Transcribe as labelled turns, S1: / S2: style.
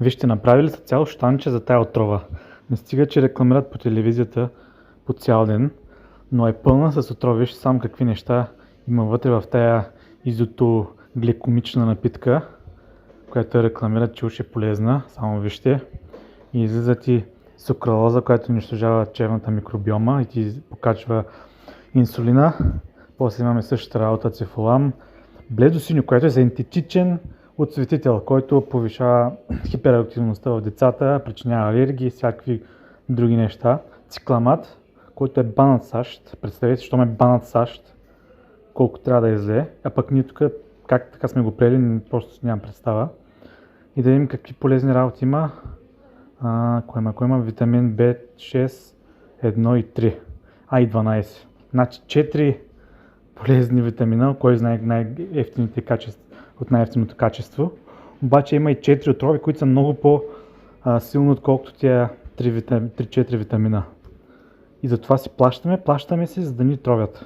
S1: Вижте, направили са цяло щанче за тая отрова. Не стига, че рекламират по телевизията по цял ден, но е пълна с отрова. Вижте само какви неща има вътре в тая изотогликомична напитка, която рекламират, че уж е полезна. Само вижте. И излизат и сукралоза, която унищожава черната микробиома и ти покачва инсулина. После имаме същата работа цефолам. Бледо синьо, което е синтетичен отцветител, който повишава хиперактивността в децата, причинява алергии и всякакви други неща. Цикламат, който е банът САЩ. Представете, щом е банът САЩ, колко трябва да излее. А пък ние тук, как така сме го приели, просто нямам представа. И да видим какви полезни работи има. Кой има? Витамин B6, 1 и 3. И 12. Значи 4 полезни витамина, кой знае най-ефтините качества, от най-ефтиното качество. Обаче има и 4 отрови, които са много по-силни, отколкото тия 3-4 витамина. И затова си плащаме си, за да ни тровят.